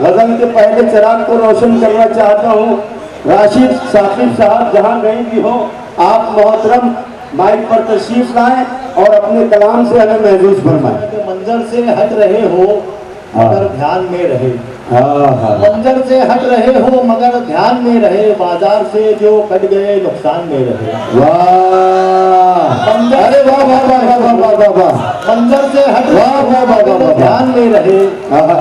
गजल के पहले चिराग को रोशन करना चाहता हूँ। राशिद साकिब साहब जहाँ कहीं भी हो, आप मोहतरम माइक पर तशरीफ लाएं और अपने कलाम से हमें महसूस फरमाएं। मंजर से हट रहे हो मगर ध्यान में रहे, मंजर से हट रहे हो मगर ध्यान में रहे, बाजार से जो कट गए नुकसान में रहे। वाह, अरे वाह वाह वाह वाह वाह वाह वाह, मंजर से हट वाह वाह वाह वाह, ध्यान में रहे,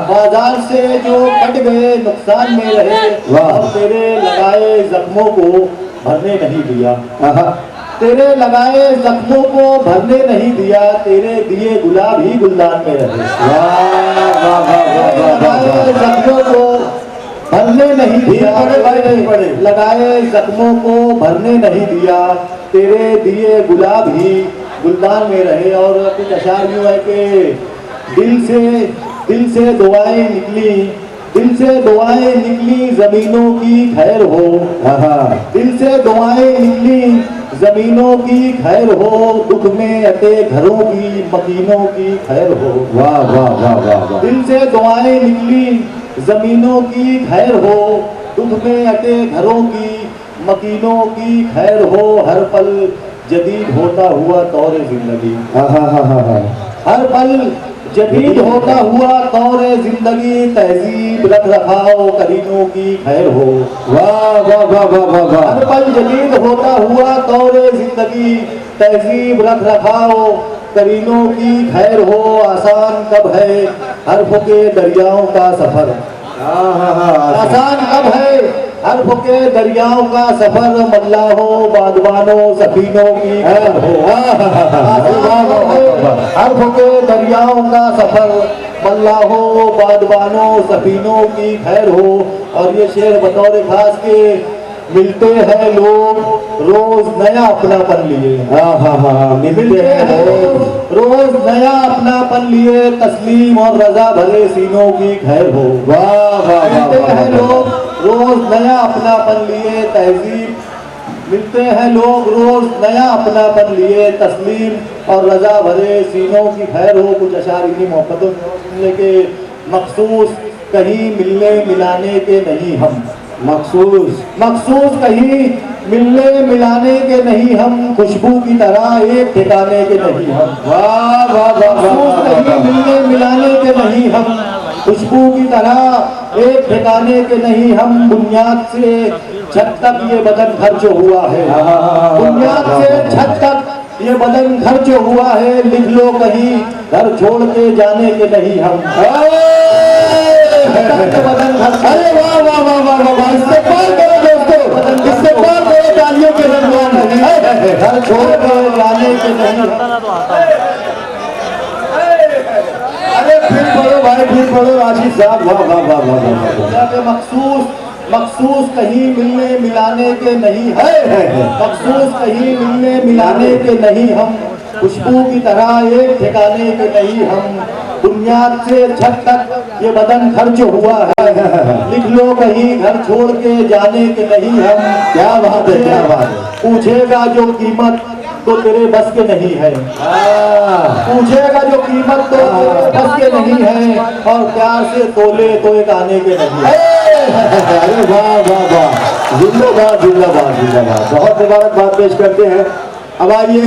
बाजार से जो कट गए नुकसान में रहे, और तेरे लगाए जख्मों को भरने नहीं दिया, तेरे लगाए जख्मों को भरने नहीं दिया, तेरे दिए गुलाब ही गुलदान में रहे। लगाए जख्मों को भरने नहीं दिया, लगाए जख्मों को भरने नहीं दिया, तेरे दिए गुलाब ही गुलदान में रहे। और कुछ अशार यूं है कि दिल से दुआएं निकली, दिल से दुआएं निकली जमीनों की खैर हो, दिल से दुआएं निकली जमीनों की खैर हो, दुख में अटे घरों की मकीनों की खैर हो। वाह वाह वाह वाह, दिल से दुआएं निकली जमीनों की खैर हो, दुख में अटे घरों की मकीनों की खैर हो, हर पल जदीद होता हुआ तौर जिंदगी, हर पल जदीद होता हुआ तौर जिंदगी, तहजीब रख रखाओ करीनों की खैर हो। वाह वाह वाह वाह वाह वाह, हर पल जदीद होता हुआ तौर जिंदगी, तहजीब रख रखाओ करीनों की खैर हो, आसान कब है हर्फ के दरियाओं का सफर, आसान कब है हर्फ के दरियाओं का सफर, मल्लाहों बागबानों सफीनों की खैर हो। हर्फ के दरियाओं का सफर, मल्लाहों बागबानों सफीनों की खैर हो। और ये शेर बतौर खास के मिलते हैं लोग रोज नया अपनापन लिए, मिलते हैं रोज नया अपनापन लिए, तस्लीम और रजा भरे सीनों की खैर हो। वाह वाह, मिलते हैं लोग रोज नया अपनापन लिए, तहजीब मिलते हैं लोग रोज नया अपनापन लिए, तस्लीम और रजा भरे सीनों की खैर हो। कुछ अशार इन्हीं मोहब्बतों में के मखसूस कहीं मिलने मिलाने के नहीं हम, मखसूस कहीं मिलने मिलाने के नहीं हम, खुशबू की तरह एक ठिकाने के नहीं हम। वाह वाह वाह, कहीं मिलने मिलाने के नहीं हम, खुशबू की तरह एक ठिकाने के नहीं हम, बुनियाद से छत तक ये बदन खर्च हुआ है, बुनियाद से छत तक ये बदन खर्च हुआ है, लिख लो कहीं घर छोड़ के जाने के नहीं हम। अरे वाह वाह वाह वाह वाह, इस्तेमाल करो दोस्तों, इस्तेमाल करो तालियों के रंगवान, घर छोड़ के जाने के नहीं। अरे फिर पढ़ो भाई, फिर पढ़ो राशिद साहब। वाह वाह वाह वाह वाह, मखसूस कहीं मिलने मिलाने के नहीं है, मखसूस कहीं मिलने मिलाने के नहीं हम, खुशबू की तरह एक ठिकाने के नहीं हम, बुनियाद से छत तक ये बदन खर्च हुआ है, लिख लो कहीं घर छोड़ के जाने के नहीं हम। क्या बात है, क्या बात है। पूछेगा जो कीमत तो तेरे बस के नहीं है, पूछेगा जो कीमत तो तेरे बस के नहीं है, और प्यार से तोले तो एक आने के नहीं है। अरे वाह वाह वाह, जिंदाबाद जिंदाबाद जिंदाबाद, बहुत मुबारकबाद पेश करते हैं। अब आइए